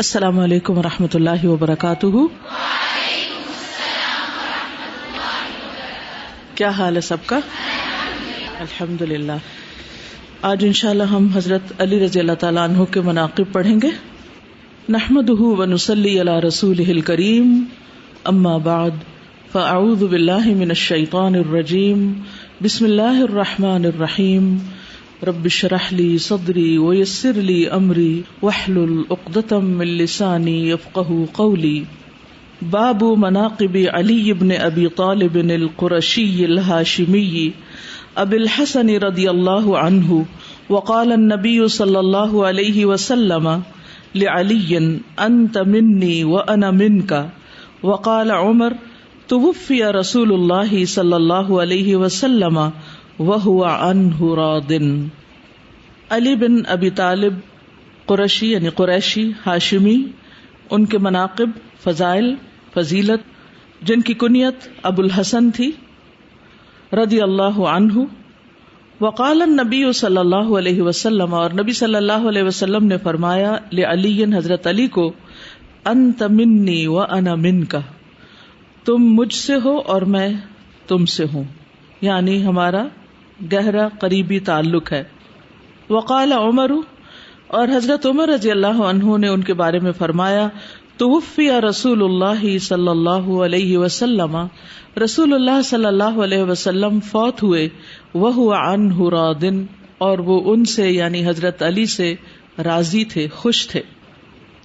السلام علیکم ورحمۃ اللہ وبرکاتہ۔ کیا حال ہے سب کا؟ الحمد للہ۔ آج انشاءاللہ ہم حضرت علی رضی اللہ تعالیٰ عنہ کے مناقب پڑھیں گے۔ نحمدہ ونصلی علی رسولہ الکریم، اما بعد فاعوذ باللہ من الشیطان الرجیم، بسم اللہ الرحمن الرحیم۔ رب اشرح لی صدری ویسر لی امری واحلل عقدۃ من لسانی یفقہوا قولی۔ باب مناقب علی بن ابی طالب القرشی الہاشمی ابی الحسن رضی اللہ عنہ، وقال النبی صلی اللہ علیہ وسلم لعلی انت منی وانا منک، وقال عمر توفی رسول اللہ صلی اللہ علیہ وسلم وهو عنہ راض۔ علی بن ابی طالب قرشی یعنی قریشی ہاشمی، ان کے مناقب، فضائل، فضیلت، جن کی کنیت ابو الحسن تھی، رضی اللہ عنہ۔ وقال النبی صلی اللہ علیہ وسلم، اور نبی صلی اللہ علیہ وسلم نے فرمایا، لعلی حضرت علی کو، انت منی وانا منک، تم مجھ سے ہو اور میں تم سے ہوں، یعنی ہمارا گہرا قریبی تعلق ہے۔ وقال عمر، اور حضرت عمر رضی اللہ عنہ نے ان کے بارے میں فرمایا، توفی رسول اللہ صلی اللہ علیہ وسلم، رسول اللہ صلی اللہ علیہ وسلم فوت ہوئے، وہو عنہ راض، اور وہ ان سے یعنی حضرت علی سے راضی تھے، خوش تھے۔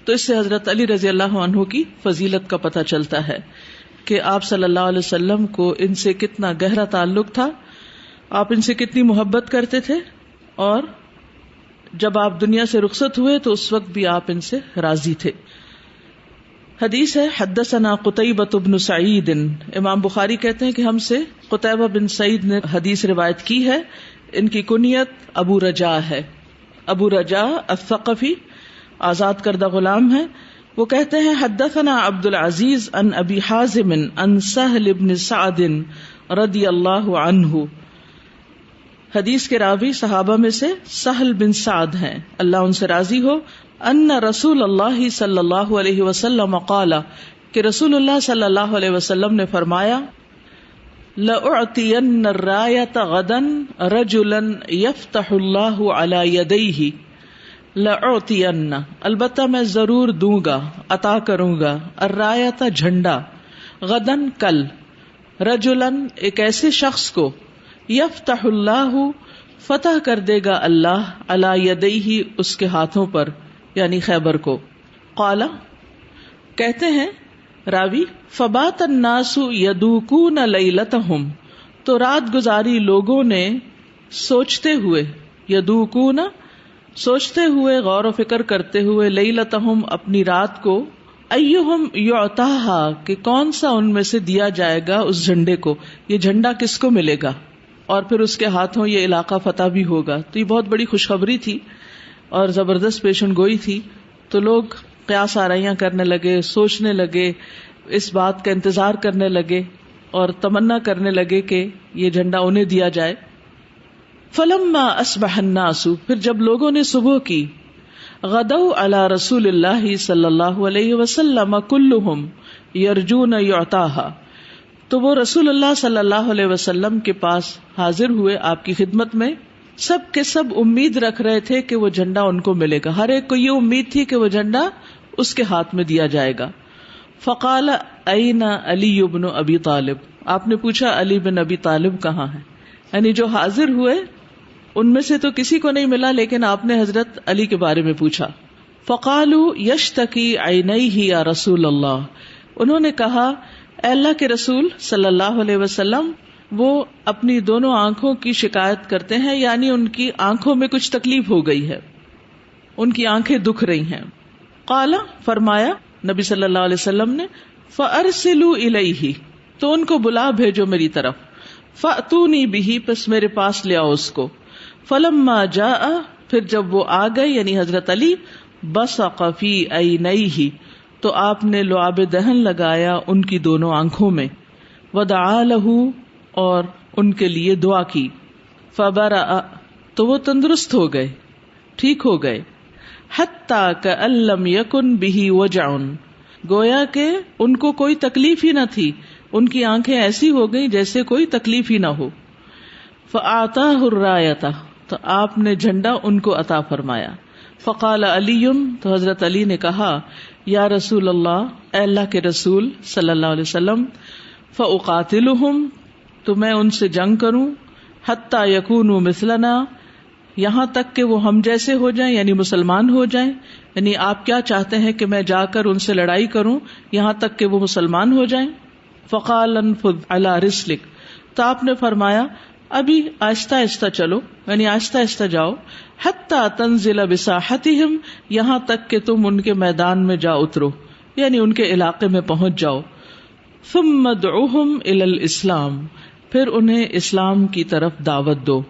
تو اس سے حضرت علی رضی اللہ عنہ کی فضیلت کا پتہ چلتا ہے کہ آپ صلی اللہ علیہ وسلم کو ان سے کتنا گہرا تعلق تھا، آپ ان سے کتنی محبت کرتے تھے، اور جب آپ دنیا سے رخصت ہوئے تو اس وقت بھی آپ ان سے راضی تھے۔ حدیث ہے، حدثنا قتیبۃ بن سعید، امام بخاری کہتے ہیں کہ ہم سے قتیبہ بن سعید نے حدیث روایت کی ہے، ان کی کنیت ابو رجاء ہے، ابو رجاء الثقفی، آزاد کردہ غلام ہے۔ وہ کہتے ہیں، حدثنا عبد العزیز عن ابی حازم عن سہل بن سعد رضی اللہ عنہ، حدیث کے راوی صحابہ میں سے سہل بن سعد ہیں، اللہ ان سے راضی ہو، ان رسول اللہ صلی اللہ علیہ وسلم قال، کہ رسول اللہ صلی اللہ علیہ وسلم نے فرمایا، لأعطین الرایۃ غدا رجلا یفتح اللہ علی یدیہ، لأعطین، البتہ میں ضرور دوں گا، عطا کروں گا، الرایۃ جھنڈا، غدن کل، رجلا ایک ایسے شخص کو، یفتح اللہ فتح کر دے گا اللہ، علی یدیہ اس کے ہاتھوں پر، یعنی خیبر کو۔ قال، کہتے ہیں راوی، فبات الناس یدوکون لیلتہم، تو رات گزاری لوگوں نے سوچتے ہوئے، یدوکون سوچتے ہوئے، غور و فکر کرتے ہوئے، لیلتہم اپنی رات کو، ایہم یعطاہا کہ کون سا ان میں سے دیا جائے گا اس جھنڈے کو، یہ جھنڈا کس کو ملے گا، اور پھر اس کے ہاتھوں یہ علاقہ فتح بھی ہوگا۔ تو یہ بہت بڑی خوشخبری تھی اور زبردست پیشن گوئی تھی، تو لوگ قیاس آرائیاں کرنے لگے، سوچنے لگے، اس بات کا انتظار کرنے لگے اور تمنا کرنے لگے کہ یہ جھنڈا انہیں دیا جائے۔ فلما اصبح الناس، پھر جب لوگوں نے صبح کی، غدوا علی رسول اللہ صلی اللہ علیہ وسلم کلہم یرجون یعطاہا، تو وہ رسول اللہ صلی اللہ علیہ وسلم کے پاس حاضر ہوئے، آپ کی خدمت میں، سب کے سب امید رکھ رہے تھے کہ وہ جھنڈا ان کو ملے گا، ہر ایک کو یہ امید تھی کہ وہ جھنڈا اس کے ہاتھ میں دیا جائے گا۔ فقال این علی بن ابی طالب، آپ نے پوچھا علی بن ابی طالب کہاں ہے، یعنی جو حاضر ہوئے ان میں سے تو کسی کو نہیں ملا، لیکن آپ نے حضرت علی کے بارے میں پوچھا۔ فقالوا یشتکی عینیہ یا رسول اللہ، انہوں نے کہا، اے اللہ کے رسول صلی اللہ علیہ وسلم، وہ اپنی دونوں آنکھوں کی شکایت کرتے ہیں، یعنی ان کی آنکھوں میں کچھ تکلیف ہو گئی ہے، ان کی آنکھیں دکھ رہی ہیں۔ قال، فرمایا نبی صلی اللہ علیہ وسلم نے، فارسلوا الیہ، تو ان کو بلا بھیجو میری طرف، فاتونی بہ، پس میرے پاس لے آؤ اس کو۔ فلما جاء، پھر جب وہ آ گئے یعنی حضرت علی، بصق فی عینیہ، تو آپ نے لعاب دہن لگایا ان کی دونوں آنکھوں میں، ودعا لہ، اور ان کے لیے دعا کی، فبرأ، تو وہ تندرست ہو گئے، ٹھیک ہو گئے، حتی کأن لم یکن بہ وجع، گویا کہ ان کو کوئی تکلیف ہی نہ تھی، ان کی آنکھیں ایسی ہو گئی جیسے کوئی تکلیف ہی نہ ہو. فأعطاہ الرایۃ، تو آپ نے جھنڈا ان کو عطا فرمایا. فقال علی، تو حضرت علی نے کہا یا رسول اللہ، اے اللہ کے رسول صلی اللہ علیہ وسلم، فاقاتلہم، تو میں ان سے جنگ کروں، حتی یکونوا مثلنا، یہاں تک کہ وہ ہم جیسے ہو جائیں، یعنی مسلمان ہو جائیں. یعنی آپ کیا چاہتے ہیں کہ میں جا کر ان سے لڑائی کروں یہاں تک کہ وہ مسلمان ہو جائیں. فقال انفذ علی رسلک، تو آپ نے فرمایا ابھی آہستہ آہستہ چلو، یعنی آہستہ آہستہ جاؤ. حتی تنزل بساحتہم، یہاں تک کہ تم ان کے میدان میں جا اترو، یعنی ان کے علاقے میں پہنچ جاؤ. ثم ادعوہم الی الاسلام، پھر انہیں اسلام کی طرف دعوت دو.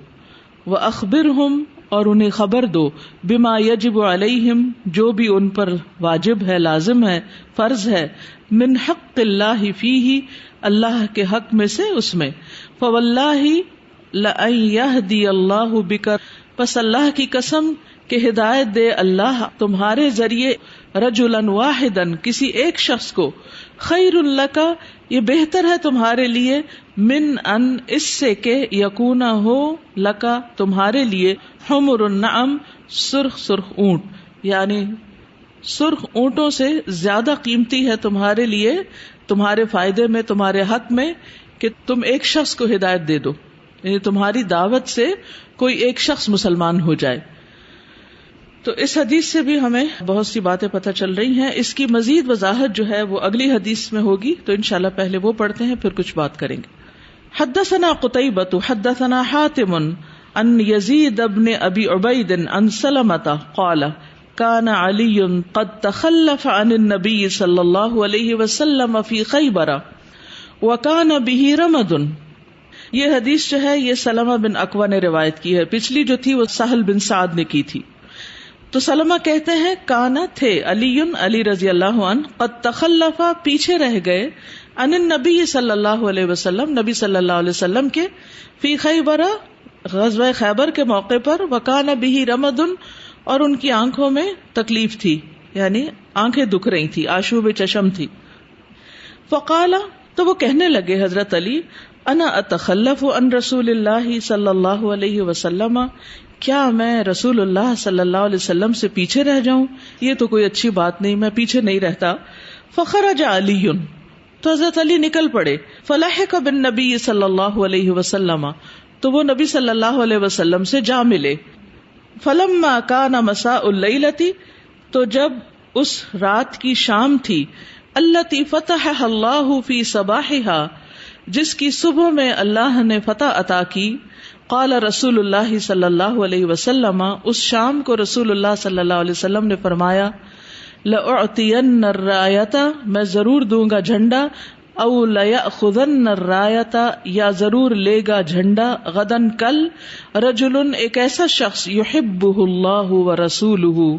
وَأَخْبِرْهُمْ، اور انہیں خبر دو، بما یجب علیہم، جو بھی ان پر واجب ہے، لازم ہے، فرض ہے، من حق اللہ فیہ، اللہ کے حق میں سے اس میں. فواللہ لأن یہدی اللہ بک، پس اللہ کی قسم کہ ہدایت دے اللہ تمہارے ذریعے، رجلا واحدا، کسی ایک شخص کو، خیر لک، یہ بہتر ہے تمہارے لیے، من ان، اس سے کہ یکون ہو، لکا، تمہارے لیے، حمر النعم، سرخ سرخ اونٹ، یعنی سرخ اونٹوں سے زیادہ قیمتی ہے تمہارے لیے، تمہارے فائدے میں، تمہارے حق میں، کہ تم ایک شخص کو ہدایت دے دو، یعنی تمہاری دعوت سے کوئی ایک شخص مسلمان ہو جائے. تو اس حدیث سے بھی ہمیں بہت سی باتیں پتہ چل رہی ہیں. اس کی مزید وضاحت جو ہے وہ اگلی حدیث میں ہوگی، تو انشاءاللہ پہلے وہ پڑھتے ہیں پھر کچھ بات کریں گے. حدثنا قتیبۃ حدثنا حاتم عن یزید بن ابی عبید عن سلمۃ قال كان علی قد تخلف عن النبی صلی اللہ علیہ وسلم فی خیبر وكان به رمد. یہ حدیث جو ہے یہ سلمہ بن اکوع نے روایت کی ہے، پچھلی جو تھی وہ سہل بن سعد نے کی تھی. تو سلمہ کہتے ہیں کانا تھے، علی رضی اللہ عنہ، قد تخلف، پیچھے رہ گئے، عن النبی صلی اللہ علیہ وسلم، نبی صلی اللہ علیہ وسلم کے، فی خیبر، غزوہ خیبر کے موقع پر، وکان بہ رمد، اور ان کی آنکھوں میں تکلیف تھی، یعنی آنکھیں دکھ رہی تھی، آشوب چشم تھی. فقال، تو وہ کہنے لگے حضرت علی، انا اتخلف عن رسول اللہ صلی اللہ علیہ وسلم، کیا میں رسول اللہ صلی اللہ علیہ وسلم سے پیچھے رہ جاؤں؟ یہ تو کوئی اچھی بات نہیں، میں پیچھے نہیں رہتا. فخرج علی، تو حضرت علی نکل پڑے. فلحق بالنبی صلی اللہ علیہ وسلم، تو وہ نبی صلی اللہ علیہ وسلم سے جا ملے. فلما کان مساء اللیلۃ، تو جب اس رات کی شام تھی، التی فتحها اللہ فی صباحها، جس کی صبح میں اللہ نے فتح عطا کی. قال رسول اللہ صلی اللہ علیہ وسلم، اس شام کو رسول اللہ صلی اللہ علیہ وسلم نے فرمایا، لأعطین الرایۃ، میں ضرور دوں گا جھنڈا، او لیأخذن الرایۃ، یا ضرور لے گا جھنڈا، غدن، کل، رجل، ایک ایسا شخص، یحبہ اللہ ورسولہ،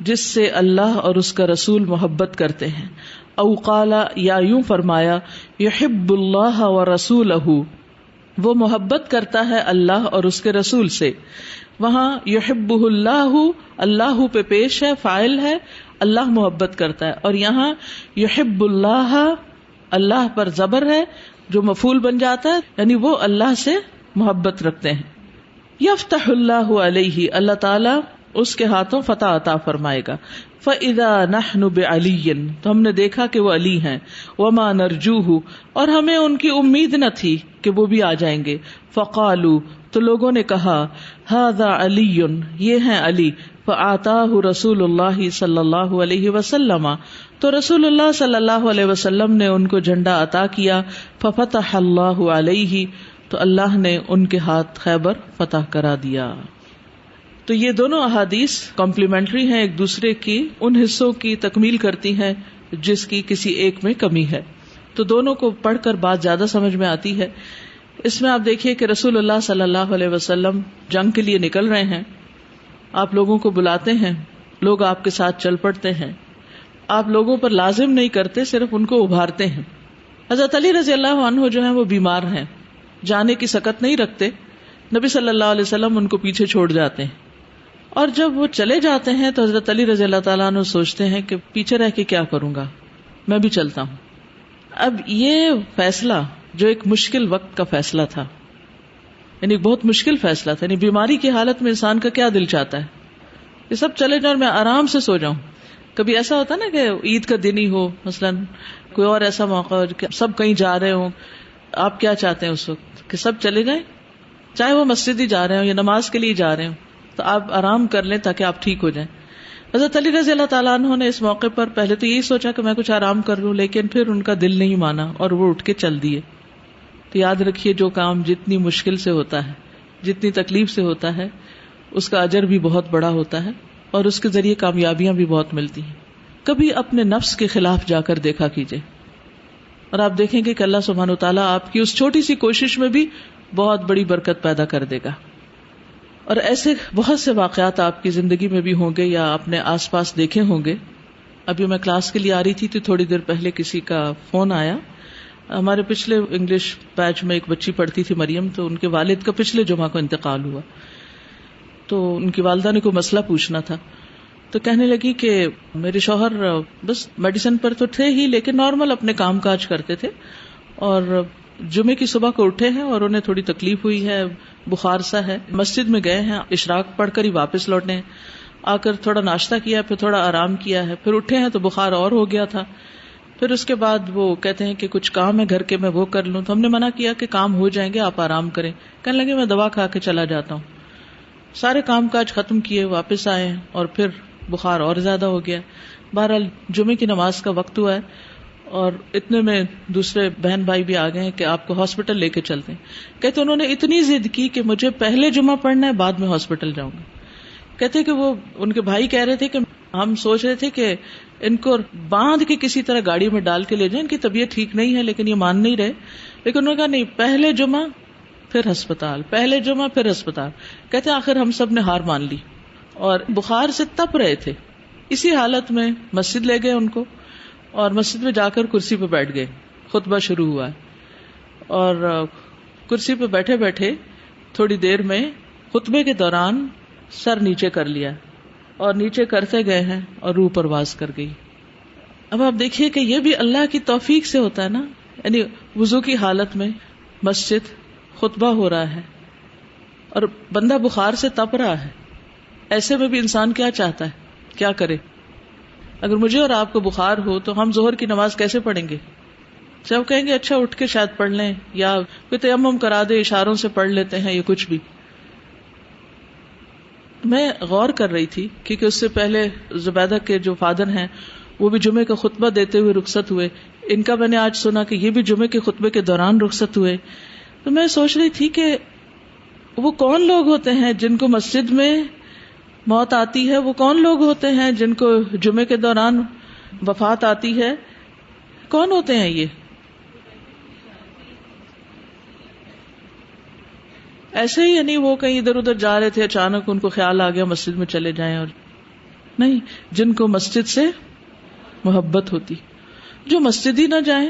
جس سے اللہ اور اس کا رسول محبت کرتے ہیں. او قال، یا یوں فرمایا، یحب اللہ ورسولہ، وہ محبت کرتا ہے اللہ اور اس کے رسول سے. وہاں یحبہ اللہ، اللہ پہ پیش ہے، فاعل ہے، اللہ محبت کرتا ہے، اور یہاں یحب اللہ، اللہ پر زبر ہے جو مفعول بن جاتا ہے، یعنی وہ اللہ سے محبت رکھتے ہیں. یفتح اللہ علیہ، اللہ تعالی اس کے ہاتھوں فتح عطا فرمائے گا. فَإِذَا نَحْنُ بِعَلِيٍّ، تو ہم نے دیکھا کہ وہ علی ہیں. وَمَا نَرْجُوهُ، اور ہمیں ان کی امید نہ تھی کہ وہ بھی آ جائیں گے. فَقَالُوا، تو لوگوں نے کہا، هَذَا عَلِيٌّ، یہ ہیں علی. فَآتَاهُ رسول اللہ صلی اللہ علیہ وسلم، تو رسول اللہ صلی اللہ علیہ وسلم نے ان کو جھنڈا عطا کیا. فَفَتَحَ اللَّهُ عَلَيْهِ، تو اللہ نے ان کے ہاتھ خیبر فتح کرا دیا. تو یہ دونوں احادیث کمپلیمنٹری ہیں، ایک دوسرے کی ان حصوں کی تکمیل کرتی ہیں جس کی کسی ایک میں کمی ہے. تو دونوں کو پڑھ کر بات زیادہ سمجھ میں آتی ہے. اس میں آپ دیکھیے کہ رسول اللہ صلی اللہ علیہ وسلم جنگ کے لیے نکل رہے ہیں، آپ لوگوں کو بلاتے ہیں، لوگ آپ کے ساتھ چل پڑتے ہیں، آپ لوگوں پر لازم نہیں کرتے، صرف ان کو ابھارتے ہیں. حضرت علی رضی اللہ عنہ جو ہیں وہ بیمار ہیں، جانے کی سکت نہیں رکھتے، نبی صلی اللہ علیہ وسلم ان کو پیچھے چھوڑ جاتے ہیں اور جب وہ چلے جاتے ہیں تو حضرت علی رضی اللہ تعالیٰ عنہ سوچتے ہیں کہ پیچھے رہ کے کیا کروں گا، میں بھی چلتا ہوں. اب یہ فیصلہ جو ایک مشکل وقت کا فیصلہ تھا، یعنی بہت مشکل فیصلہ تھا، یعنی بیماری کی حالت میں انسان کا کیا دل چاہتا ہے کہ سب چلے جاؤ اور میں آرام سے سو جاؤں. کبھی ایسا ہوتا نا کہ عید کا دن ہی ہو مثلاً، کوئی اور ایسا موقع ہو کہ سب کہیں جا رہے ہوں، آپ کیا چاہتے ہیں اس وقت کہ سب چلے جائیں، چاہے وہ مسجد ہی جا رہے ہوں یا نماز کے لیے جا رہے ہوں، تو آپ آرام کر لیں تاکہ آپ ٹھیک ہو جائیں. حضرت علی رضی اللہ تعالیٰ عنہ نے اس موقع پر پہلے تو یہی سوچا کہ میں کچھ آرام کر لوں، لیکن پھر ان کا دل نہیں مانا اور وہ اٹھ کے چل دیے. تو یاد رکھیے جو کام جتنی مشکل سے ہوتا ہے، جتنی تکلیف سے ہوتا ہے، اس کا اجر بھی بہت بڑا ہوتا ہے اور اس کے ذریعے کامیابیاں بھی بہت ملتی ہیں. کبھی اپنے نفس کے خلاف جا کر دیکھا کیجئے اور آپ دیکھیں گے کہ اللہ سبحانہ و تعالیٰ آپ کی اس چھوٹی سی کوشش میں بھی بہت بڑی برکت پیدا کر دے گا. اور ایسے بہت سے واقعات آپ کی زندگی میں بھی ہوں گے یا اپنے آس پاس دیکھے ہوں گے. ابھی میں کلاس کے لیے آ رہی تھی تو تھوڑی دیر پہلے کسی کا فون آیا. ہمارے پچھلے انگلش بیچ میں ایک بچی پڑھتی تھی مریم، تو ان کے والد کا پچھلے جمعہ کو انتقال ہوا. تو ان کی والدہ نے کوئی مسئلہ پوچھنا تھا، تو کہنے لگی کہ میرے شوہر بس میڈیسن پر تو تھے ہی لیکن نارمل اپنے کام کاج کرتے تھے، اور جمعے کی صبح کو اٹھے ہیں اور انہیں تھوڑی تکلیف ہوئی ہے، بخار سا ہے، مسجد میں گئے ہیں، اشراق پڑھ کر ہی واپس لوٹے ہیں، آ کر تھوڑا ناشتہ کیا، پھر تھوڑا آرام کیا ہے، پھر اٹھے ہیں تو بخار اور ہو گیا تھا. پھر اس کے بعد وہ کہتے ہیں کہ کچھ کام ہے گھر کے، میں وہ کر لوں. تو ہم نے منع کیا کہ کام ہو جائیں گے، آپ آرام کریں. کہنے لگے میں دوا کھا کے چلا جاتا ہوں. سارے کام کاج ختم کیے، واپس آئے ہیں اور پھر بخار اور زیادہ ہو گیا. بہرحال جمعے کی نماز کا وقت ہوا ہے اور اتنے میں دوسرے بہن بھائی بھی آ گئے کہ آپ کو ہاسپٹل لے کے چلتے ہیں. کہتے انہوں نے اتنی ضد کی کہ مجھے پہلے جمعہ پڑھنا ہے، بعد میں ہاسپٹل جاؤں گا. کہتے کہ وہ ان کے بھائی کہہ رہے تھے کہ ہم سوچ رہے تھے کہ ان کو باندھ کے کسی طرح گاڑی میں ڈال کے لے جائیں، ان کی طبیعت ٹھیک نہیں ہے، لیکن یہ مان نہیں رہے. لیکن انہوں نے کہا نہیں، پہلے جمعہ پھر ہسپتال، پہلے جمعہ پھر ہسپتال. کہتے آخر ہم سب نے ہار مان لی اور بخار سے تپ رہے تھے. اسی حالت میں مسجد لے گئے ان کو اور مسجد میں جا کر کرسی پہ بیٹھ گئے. خطبہ شروع ہوا ہے اور کرسی پہ بیٹھے بیٹھے تھوڑی دیر میں خطبے کے دوران سر نیچے کر لیا اور نیچے کرتے گئے ہیں اور روح پرواز کر گئی. اب آپ دیکھیے کہ یہ بھی اللہ کی توفیق سے ہوتا ہے نا، یعنی وضو کی حالت میں مسجد، خطبہ ہو رہا ہے اور بندہ بخار سے تپ رہا ہے. ایسے میں بھی انسان کیا چاہتا ہے، کیا کرے؟ اگر مجھے اور آپ کو بخار ہو تو ہم ظہر کی نماز کیسے پڑھیں گے؟ سب کہیں گے اچھا اٹھ کے شاید پڑھ لیں، یا کوئی تیمم کرا دے، اشاروں سے پڑھ لیتے ہیں، یہ کچھ بھی. میں غور کر رہی تھی کیونکہ اس سے پہلے زبیدہ کے جو فادر ہیں وہ بھی جمعے کا خطبہ دیتے ہوئے رخصت ہوئے. ان کا میں نے آج سنا کہ یہ بھی جمعے کے خطبے کے دوران رخصت ہوئے. تو میں سوچ رہی تھی کہ وہ کون لوگ ہوتے ہیں جن کو مسجد میں موت آتی ہے، وہ کون لوگ ہوتے ہیں جن کو جمعے کے دوران وفات آتی ہے؟ کون ہوتے ہیں یہ؟ ایسے ہی یعنی وہ کہیں ادھر ادھر جا رہے تھے، اچانک ان کو خیال آ گیا مسجد میں چلے جائیں. اور نہیں، جن کو مسجد سے محبت ہوتی، جو مسجد ہی نہ جائیں،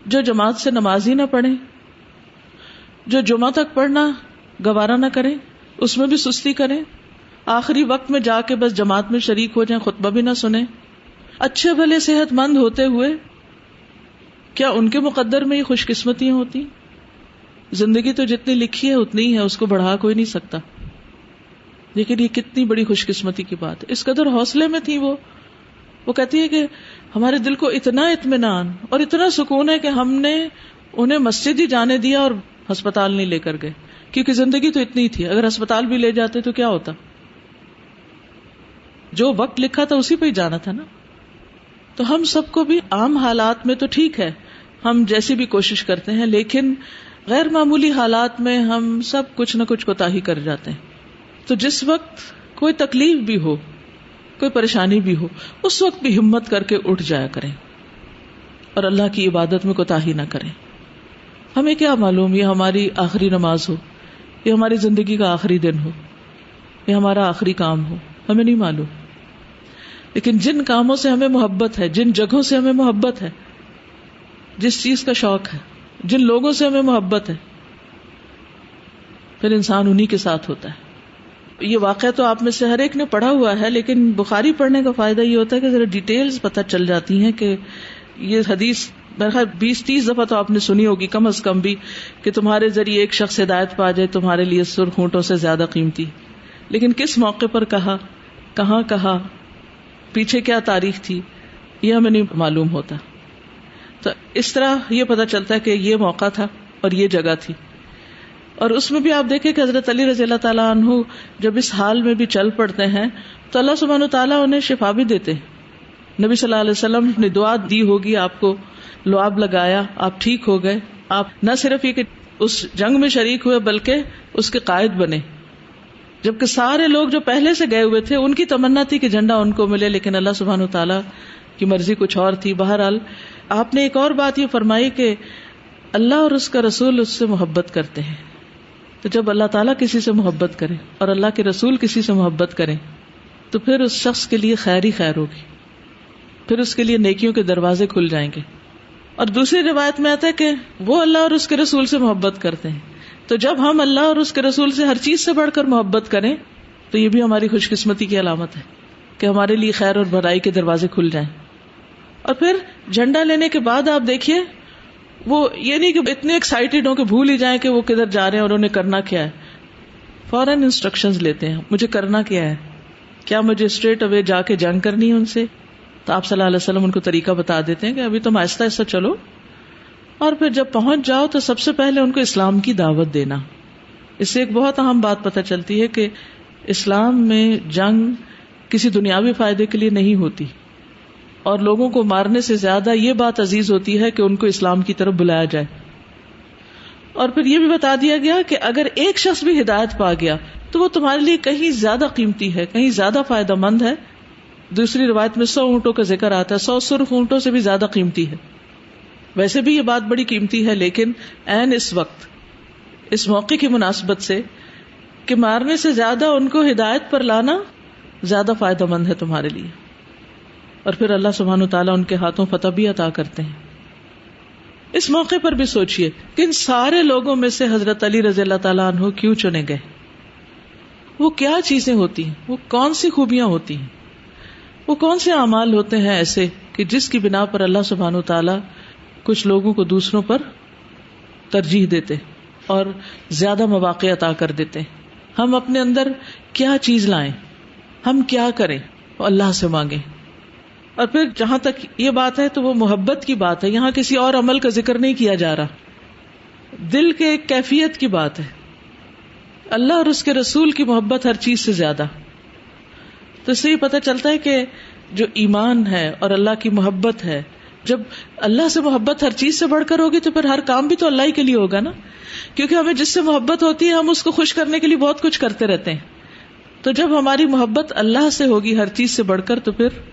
جو جماعت سے نماز ہی نہ پڑھیں، جو جمعہ تک پڑھنا گوارا نہ کریں، اس میں بھی سستی کریں، آخری وقت میں جا کے بس جماعت میں شریک ہو جائیں، خطبہ بھی نہ سنیں. اچھے بھلے صحت مند ہوتے ہوئے کیا ان کے مقدر میں یہ خوش قسمتیاں ہوتی؟ زندگی تو جتنی لکھی ہے اتنی ہی ہے، اس کو بڑھا کوئی نہیں سکتا. لیکن یہ کتنی بڑی خوش قسمتی کی بات ہے. اس قدر حوصلے میں تھی وہ کہتی ہے کہ ہمارے دل کو اتنا اطمینان اور اتنا سکون ہے کہ ہم نے انہیں مسجد ہی جانے دیا اور ہسپتال نہیں لے کر گئے، کیونکہ زندگی تو اتنی تھی. اگر ہسپتال بھی لے جاتے تو کیا ہوتا؟ جو وقت لکھا تھا اسی پہ ہی جانا تھا نا. تو ہم سب کو بھی عام حالات میں تو ٹھیک ہے، ہم جیسی بھی کوشش کرتے ہیں، لیکن غیر معمولی حالات میں ہم سب کچھ نہ کچھ کوتاہی کر جاتے ہیں. تو جس وقت کوئی تکلیف بھی ہو، کوئی پریشانی بھی ہو، اس وقت بھی ہمت کر کے اٹھ جایا کریں اور اللہ کی عبادت میں کوتاہی نہ کریں. ہمیں کیا معلوم یہ ہماری آخری نماز ہو، یہ ہماری زندگی کا آخری دن ہو، یہ ہمارا آخری کام ہو، ہمیں نہیں معلوم. لیکن جن کاموں سے ہمیں محبت ہے، جن جگہوں سے ہمیں محبت ہے، جس چیز کا شوق ہے، جن لوگوں سے ہمیں محبت ہے، پھر انسان انہی کے ساتھ ہوتا ہے. یہ واقعہ تو آپ میں سے ہر ایک نے پڑھا ہوا ہے، لیکن بخاری پڑھنے کا فائدہ یہ ہوتا ہے کہ ذرا ڈیٹیلز پتہ چل جاتی ہیں کہ یہ حدیث بہرحال 20-30 دفعہ تو آپ نے سنی ہوگی کم از کم بھی، کہ تمہارے ذریعے ایک شخص ہدایت پا جائے تمہارے لیے سرخ اونٹوں سے زیادہ قیمتی. لیکن کس موقع پر کہا، کہاں کہا، پیچھے کیا تاریخ تھی، یہ ہمیں نہیں معلوم ہوتا. تو اس طرح یہ پتہ چلتا ہے کہ یہ موقع تھا اور یہ جگہ تھی. اور اس میں بھی آپ دیکھیں کہ حضرت علی رضی اللہ تعالیٰ عنہ جب اس حال میں بھی چل پڑتے ہیں تو اللہ سبحانہ و تعالیٰ انہیں شفا بھی دیتے ہیں. نبی صلی اللہ علیہ وسلم نے دعا دی ہوگی آپ کو، لعاب لگایا، آپ ٹھیک ہو گئے. آپ نہ صرف یہ کہ اس جنگ میں شریک ہوئے بلکہ اس کے قائد بنے، جبکہ سارے لوگ جو پہلے سے گئے ہوئے تھے ان کی تمنا تھی کہ جھنڈا ان کو ملے، لیکن اللہ سبحانہ و تعالیٰ کی مرضی کچھ اور تھی. بہرحال آپ نے ایک اور بات یہ فرمائی کہ اللہ اور اس کا رسول اس سے محبت کرتے ہیں. تو جب اللہ تعالیٰ کسی سے محبت کرے اور اللہ کے رسول کسی سے محبت کرے تو پھر اس شخص کے لیے خیر ہی خیر ہوگی، پھر اس کے لیے نیکیوں کے دروازے کھل جائیں گے. اور دوسری روایت میں آتا ہے کہ وہ اللہ اور اس کے رسول سے محبت کرتے ہیں. تو جب ہم اللہ اور اس کے رسول سے ہر چیز سے بڑھ کر محبت کریں تو یہ بھی ہماری خوش قسمتی کی علامت ہے کہ ہمارے لیے خیر اور بھلائی کے دروازے کھل جائیں. اور پھر جھنڈا لینے کے بعد آپ دیکھیے وہ یہ نہیں کہ اتنے ایکسائٹیڈ ہوں کہ بھول ہی جائیں کہ وہ کدھر جا رہے ہیں اور انہیں کرنا کیا ہے. فوراً انسٹرکشنز لیتے ہیں، مجھے کرنا کیا ہے، کیا مجھے اسٹریٹ اوے جا کے جنگ کرنی ہے ان سے؟ تو آپ صلی اللہ علیہ وسلم ان کو طریقہ بتا دیتے ہیں کہ ابھی تم آہستہ آہستہ چلو، اور پھر جب پہنچ جاؤ تو سب سے پہلے ان کو اسلام کی دعوت دینا. اس سے ایک بہت اہم بات پتہ چلتی ہے کہ اسلام میں جنگ کسی دنیاوی فائدے کے لیے نہیں ہوتی، اور لوگوں کو مارنے سے زیادہ یہ بات عزیز ہوتی ہے کہ ان کو اسلام کی طرف بلایا جائے. اور پھر یہ بھی بتا دیا گیا کہ اگر ایک شخص بھی ہدایت پا گیا تو وہ تمہارے لیے کہیں زیادہ قیمتی ہے، کہیں زیادہ فائدہ مند ہے. دوسری روایت میں 100 اونٹوں کا ذکر آتا ہے، 100 سرخ اونٹوں سے بھی زیادہ قیمتی ہے. ویسے بھی یہ بات بڑی قیمتی ہے، لیکن عین اس وقت اس موقع کی مناسبت سے کہ مارنے سے زیادہ ان کو ہدایت پر لانا زیادہ فائدہ مند ہے تمہارے لیے. اور پھر اللہ سبحانہ و تعالیٰ ان کے ہاتھوں فتح بھی عطا کرتے ہیں. اس موقع پر بھی سوچئے کہ ان سارے لوگوں میں سے حضرت علی رضی اللہ تعالیٰ عنہ کیوں چنے گئے؟ وہ کیا چیزیں ہوتی ہیں، وہ کون سی خوبیاں ہوتی ہیں، وہ کون سے اعمال ہوتے ہیں ایسے کہ جس کی بنا پر اللہ سبحانہ و تعالیٰ کچھ لوگوں کو دوسروں پر ترجیح دیتے اور زیادہ مواقع عطا کر دیتے. ہم اپنے اندر کیا چیز لائیں، ہم کیا کریں، وہ اللہ سے مانگیں. اور پھر جہاں تک یہ بات ہے تو وہ محبت کی بات ہے، یہاں کسی اور عمل کا ذکر نہیں کیا جا رہا، دل کے ایک کیفیت کی بات ہے. اللہ اور اس کے رسول کی محبت ہر چیز سے زیادہ. تو اس سے یہ پتہ چلتا ہے کہ جو ایمان ہے اور اللہ کی محبت ہے، جب اللہ سے محبت ہر چیز سے بڑھ کر ہوگی تو پھر ہر کام بھی تو اللہ ہی کے لیے ہوگا نا، کیونکہ ہمیں جس سے محبت ہوتی ہے ہم اس کو خوش کرنے کے لیے بہت کچھ کرتے رہتے ہیں. تو جب ہماری محبت اللہ سے ہوگی ہر چیز سے بڑھ کر تو پھر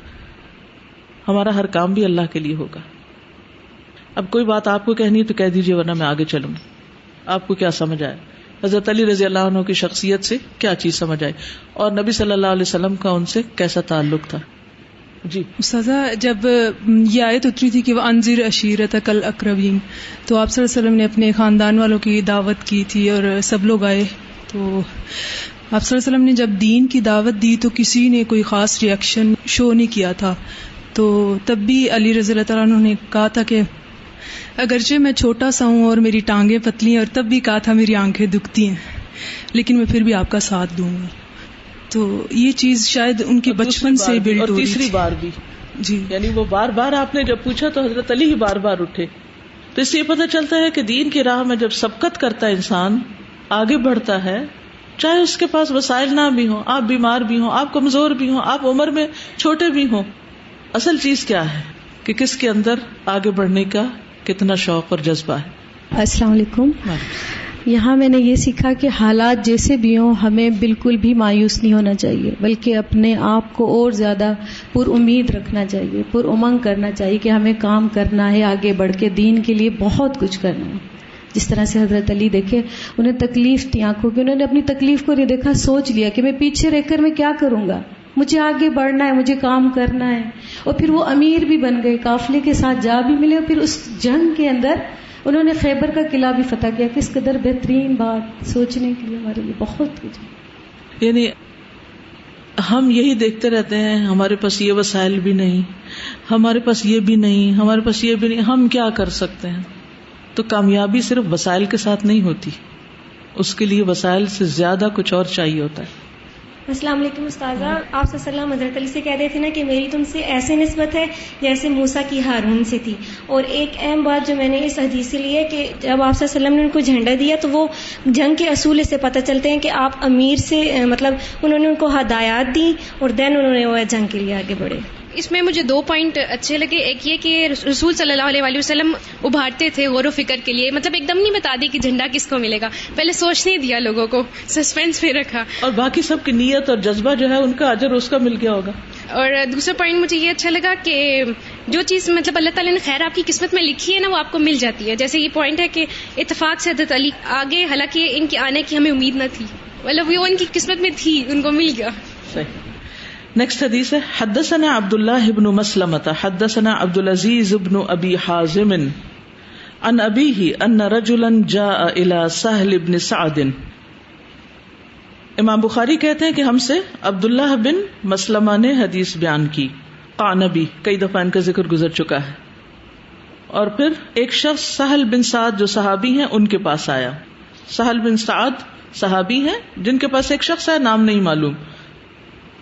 ہمارا ہر کام بھی اللہ کے لیے ہوگا. اب کوئی بات آپ کو کہنی ہے تو کہہ دیجیے، ورنہ میں آگے چلوں گی. آپ کو کیا سمجھ آئے؟ حضرت علی رضی اللہ عنہ کی شخصیت سے کیا چیز سمجھ آئی، اور نبی صلی اللہ علیہ وسلم کا ان سے کیسا تعلق تھا؟ جی استاذہ، جب یہ آیت اتری تھی کہ وَأَنذِرْ عَشِيرَتَكَ الْأَقْرَبِينَ، تو آپ صلی اللہ علیہ وسلم نے اپنے خاندان والوں کی دعوت کی تھی اور سب لوگ آئے. تو آپ صلی اللہ علیہ وسلم نے جب دین کی دعوت دی تو کسی نے کوئی خاص ری ایکشن شو نہیں کیا تھا. تو تب بھی علی رضی اللہ تعالیٰ عنہ نے کہا تھا کہ اگرچہ میں چھوٹا سا ہوں اور میری ٹانگیں پتلی ہیں، اور تب بھی کہا تھا میری آنکھیں دکھتی ہیں، لیکن میں پھر بھی آپ کا ساتھ دوں گا. تو یہ چیز شاید ان کے بچپن سے بلڈ ہو رہی تھی. اور تیسری بار بھی جی، یعنی وہ بار بار آپ نے جب پوچھا تو حضرت علی ہی بار بار اٹھے. تو اس سے یہ پتہ چلتا ہے کہ دین کی راہ میں جب سبقت کرتا ہے انسان، آگے بڑھتا ہے، چاہے اس کے پاس وسائل نہ بھی ہوں، آپ بیمار بھی ہوں، آپ کمزور بھی ہوں، آپ عمر میں چھوٹے بھی ہوں، اصل چیز کیا ہے کہ کس کے اندر آگے بڑھنے کا کتنا شوق اور جذبہ ہے. السلام علیکم. یہاں میں نے یہ سیکھا کہ حالات جیسے بھی ہوں ہمیں بالکل بھی مایوس نہیں ہونا چاہیے، بلکہ اپنے آپ کو اور زیادہ پر امید رکھنا چاہیے، پر امنگ کرنا چاہیے کہ ہمیں کام کرنا ہے، آگے بڑھ کے دین کے لیے بہت کچھ کرنا ہے. جس طرح سے حضرت علی دیکھے، انہیں تکلیف تھی آنکھوں کی، انہوں نے اپنی تکلیف کو نہیں دیکھا، سوچ لیا کہ میں پیچھے رہ کر میں کیا کروں گا، مجھے آگے بڑھنا ہے، مجھے کام کرنا ہے. اور پھر وہ امیر بھی بن گئے، قافلے کے ساتھ جا بھی ملے، اور پھر اس جنگ کے اندر انہوں نے خیبر کا قلعہ بھی فتح کیا. کس قدر بہترین بات، سوچنے کے لیے ہمارے لیے بہت کچھ. یعنی ہم یہی دیکھتے رہتے ہیں ہمارے پاس یہ وسائل بھی نہیں, ہمارے پاس یہ بھی نہیں, ہمارے پاس یہ بھی نہیں, ہم کیا کر سکتے ہیں. تو کامیابی صرف وسائل کے ساتھ نہیں ہوتی, اس کے لیے وسائل سے زیادہ کچھ اور چاہیے ہوتا ہے. السلام علیکم استاذہ, آپ صلی اللہ علیہ وسلم حضرت علی سے کہہ رہے تھے نا کہ میری تم سے ایسے نسبت ہے جیسے موسیٰ کی ہارون سے تھی. اور ایک اہم بات جو میں نے اس حدیث سے لی ہے کہ جب آپ صلی اللہ علیہ وسلم نے ان کو جھنڈا دیا تو وہ جنگ کے اصول سے پتہ چلتے ہیں کہ آپ امیر سے مطلب انہوں نے ان کو ہدایات دی اور دین انہوں نے وہ جنگ کے لیے آگے بڑھے. اس میں مجھے 2 پوائنٹ اچھے لگے. ایک یہ کہ رسول صلی اللہ علیہ وسلم ابھارتے تھے غور و فکر کے لیے, مطلب ایک دم نہیں بتا دی کہ جھنڈا کس کو ملے گا, پہلے سوچنے دیا, لوگوں کو سسپینس میں رکھا, اور باقی سب کی نیت اور جذبہ جو ہے ان کا اجر اس کا مل گیا ہوگا. اور دوسرا پوائنٹ مجھے یہ اچھا لگا کہ جو چیز مطلب اللہ تعالیٰ نے خیر آپ کی قسمت میں لکھی ہے نا وہ آپ کو مل جاتی ہے. جیسے یہ پوائنٹ ہے کہ اتفاق سے حضرت علی آگے, حالانکہ ان کے آنے کی ہمیں امید نہ تھی, مطلب وہ ان کی قسمت میں تھی, ان کو مل گیا. صحیح. نیکسٹ حدیث ہے حدثنا عبد اللہ بن مسلمۃ حدثنا عبد العزیز بن ابی حازم عن ابیہ ان رجلا جاء الى سہل بن سعد. امام بخاری کہتے ہیں کہ ہم سے عبداللہ بن مسلمہ نے حدیث بیان کی, قعنبی, کئی دفعہ ان کا ذکر گزر چکا ہے. اور پھر ایک شخص سہل بن سعد جو صحابی ہیں ان کے پاس آیا. سہل بن سعد صحابی ہیں جن کے پاس ایک شخص ہے, نام نہیں معلوم.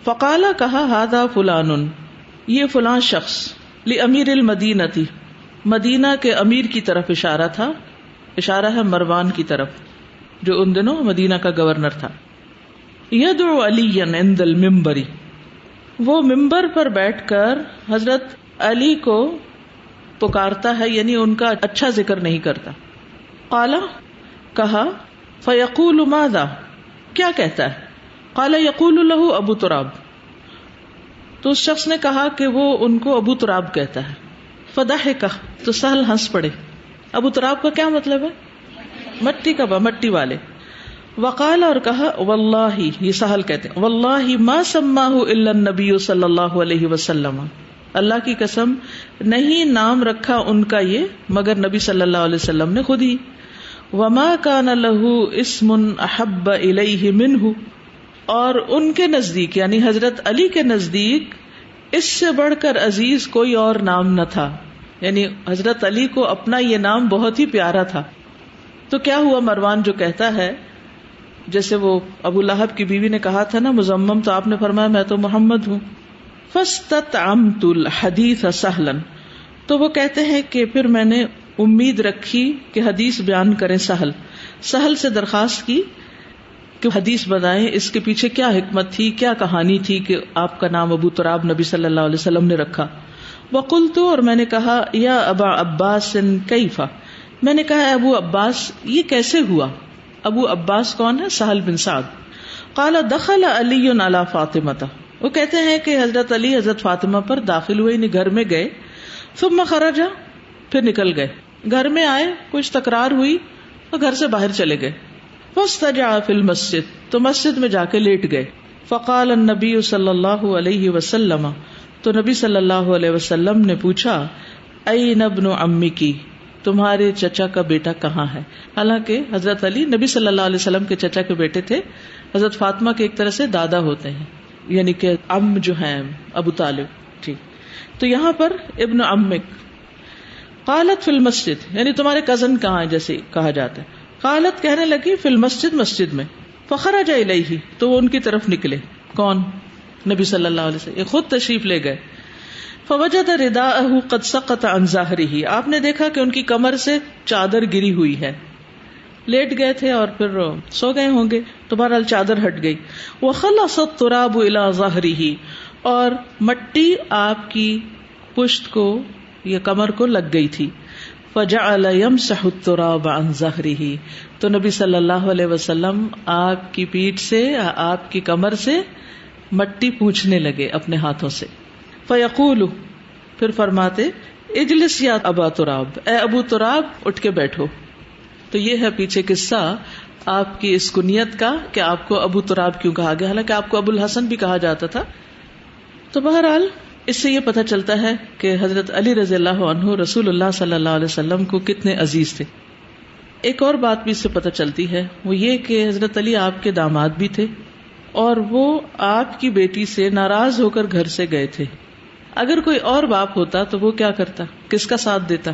فقال, کہا, ھذا فلان, یہ فلاں شخص, لامیر المدینہ, مدینہ کے امیر کی طرف اشارہ تھا. اشارہ ہے مروان کی طرف جو ان دنوں مدینہ کا گورنر تھا. یدعو علیا عند المنبر, وہ ممبر پر بیٹھ کر حضرت علی کو پکارتا ہے, یعنی ان کا اچھا ذکر نہیں کرتا. قال, کہا, فیقول ماذا, کیا کہتا ہے. قال یقول له ابو تراب, تو اس شخص نے کہا کہ وہ ان کو ابو تراب کہتا ہے. فضحک, تو سہل ہنس پڑے. ابو تراب کا کیا مطلب ہے؟ مٹی کا, مٹی والے. وقال, اور کہا, واللہ, یہ سہل کہتے ہیں, واللہ ما سماہ الا النبی صلی اللہ علیہ وسلم, اللہ کی قسم نہیں نام رکھا ان کا یہ مگر نبی صلی اللہ علیہ وسلم نے خود ہی. وما کان له اسم احب الیہ منہ, اور ان کے نزدیک یعنی حضرت علی کے نزدیک اس سے بڑھ کر عزیز کوئی اور نام نہ تھا, یعنی حضرت علی کو اپنا یہ نام بہت ہی پیارا تھا. تو کیا ہوا, مروان جو کہتا ہے, جیسے وہ ابو لہب کی بیوی نے کہا تھا نا مزمم, تو آپ نے فرمایا میں تو محمد ہوں. فاستطعمت الحدیث سہلا, تو وہ کہتے ہیں کہ پھر میں نے امید رکھی کہ حدیث بیان کریں سہل. سہل سے درخواست کی کہ حدیث بتائیں, اس کے پیچھے کیا حکمت تھی, کیا کہانی تھی کہ آپ کا نام ابو تراب نبی صلی اللہ علیہ وسلم نے رکھا. وقلت, اور میں نے کہا, یا ابا عباس کیف, میں نے کہا ابو عباس یہ کیسے ہوا. ابو عباس کون ہے؟ سہل بن سعد. قال دخل علی علی فاطمہ, وہ کہتے ہیں کہ حضرت علی حضرت فاطمہ پر داخل ہوئے, یعنی گھر میں گئے. ثم خرج, پھر نکل گئے. گھر میں آئے, کچھ تکرار ہوئی تو گھر سے باہر چلے گئے. فاستجع فی المسجد, تو مسجد میں جا کے لیٹ گئے. فقال النبی صلی اللہ علیہ وسلم, تو نبی صلی اللہ علیہ وسلم نے پوچھا, این ابن عمکی, تمہارے چچا کا بیٹا کہاں ہے. حالانکہ حضرت علی نبی صلی اللہ علیہ وسلم کے چچا کے بیٹے تھے, حضرت فاطمہ کے ایک طرح سے دادا ہوتے ہیں, یعنی کہ ام جو ہیں ابو طالب. ٹھیک, تو یہاں پر ابن عمک. قالت فی المسجد, یعنی تمہارے کزن کہاں ہے جیسے کہا جاتا ہے. قالت, کہنے لگی, فی المسجد, مسجد میں. فخرج الیہ, تو وہ ان کی طرف نکلے. کون؟ نبی صلی اللہ علیہ وسلم, یہ خود تشریف لے گئے. فوجد رداءہ قد سقط عن ظہرہ, آپ نے دیکھا کہ ان کی کمر سے چادر گری ہوئی ہے. لیٹ گئے تھے اور پھر سو گئے ہوں گے, تو بہرحال چادر ہٹ گئی. وخلص التراب الی ظہرہ, اور مٹی آپ کی پشت کو یا کمر کو لگ گئی تھی. فجعل یمسح التراب عن ظہرہ, تو نبی صلی اللہ علیہ وسلم آپ کی پیٹھ سے, آپ کی کمر سے مٹی پوچھنے لگے اپنے ہاتھوں سے. فیقول, پھر فرماتے, اجلس یا ابا تراب, اے ابو تراب اٹھ کے بیٹھو. تو یہ ہے پیچھے قصہ آپ کی اس کنیت کا کہ آپ کو ابو تراب کیوں کہا گیا, حالانکہ آپ کو ابو الحسن بھی کہا جاتا تھا. تو بہرحال اس سے یہ پتہ چلتا ہے کہ حضرت علی رضی اللہ عنہ رسول اللہ صلی اللہ علیہ وسلم کو کتنے عزیز تھے. ایک اور بات بھی اس سے پتہ چلتی ہے, وہ یہ کہ حضرت علی آپ کے داماد بھی تھے اور وہ آپ کی بیٹی سے ناراض ہو کر گھر سے گئے تھے. اگر کوئی اور باپ ہوتا تو وہ کیا کرتا؟ کس کا ساتھ دیتا؟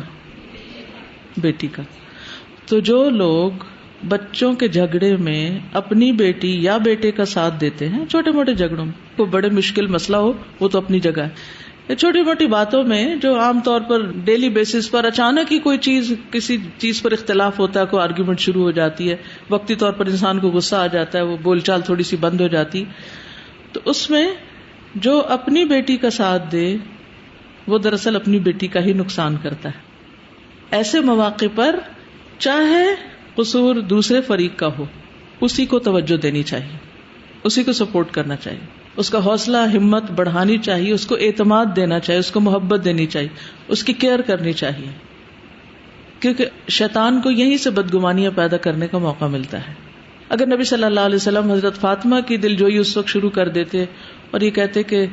بیٹی کا. تو جو لوگ بچوں کے جھگڑے میں اپنی بیٹی یا بیٹے کا ساتھ دیتے ہیں، چھوٹے موٹے جھگڑوں میں، کوئی بڑے مشکل مسئلہ ہو وہ تو اپنی جگہ ہے، چھوٹی موٹی باتوں میں جو عام طور پر ڈیلی بیسس پر اچانک ہی کوئی چیز، کسی چیز پر اختلاف ہوتا ہے، کوئی آرگیومنٹ شروع ہو جاتی ہے، وقتی طور پر انسان کو غصہ آ جاتا ہے، وہ بول چال تھوڑی سی بند ہو جاتی، تو اس میں جو اپنی بیٹی کا ساتھ دے وہ دراصل اپنی بیٹی کا ہی نقصان کرتا ہے. ایسے مواقع پر چاہے قصور دوسرے فریق کا ہو، اسی کو توجہ دینی چاہیے، اسی کو سپورٹ کرنا چاہیے، اس کا حوصلہ ہمت بڑھانی چاہیے، اس کو اعتماد دینا چاہیے، اس کو محبت دینی چاہیے، اس کی کیئر کرنی چاہیے، کیونکہ شیطان کو یہیں سے بدگمانیاں پیدا کرنے کا موقع ملتا ہے. اگر نبی صلی اللہ علیہ وسلم حضرت فاطمہ کی دلجوئی اس وقت شروع کر دیتے اور یہ کہتے کہ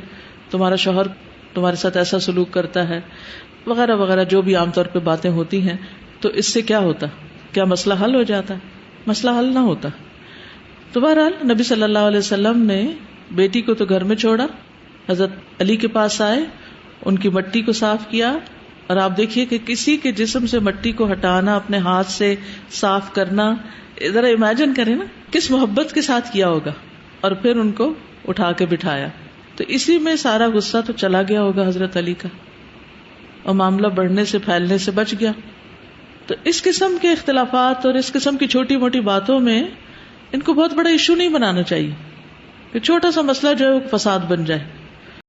تمہارا شوہر تمہارے ساتھ ایسا سلوک کرتا ہے وغیرہ وغیرہ، جو بھی عام طور پہ باتیں ہوتی ہیں، تو اس سے کیا ہوتا؟ کیا مسئلہ حل ہو جاتا؟ مسئلہ حل نہ ہوتا. تو بہرحال نبی صلی اللہ علیہ وسلم نے بیٹی کو تو گھر میں چھوڑا، حضرت علی کے پاس آئے، ان کی مٹی کو صاف کیا، اور آپ دیکھیے کہ کسی کے جسم سے مٹی کو ہٹانا، اپنے ہاتھ سے صاف کرنا، ذرا امیجن کریں نا کس محبت کے ساتھ کیا ہوگا، اور پھر ان کو اٹھا کے بٹھایا. تو اسی میں سارا غصہ تو چلا گیا ہوگا حضرت علی کا، اور معاملہ بڑھنے سے پھیلنے سے بچ گیا. تو اس قسم کے اختلافات اور اس قسم کی چھوٹی موٹی باتوں میں ان کو بہت بڑا ایشو نہیں بنانا چاہیے کہ چھوٹا سا مسئلہ جو ہے وہ فساد بن جائے.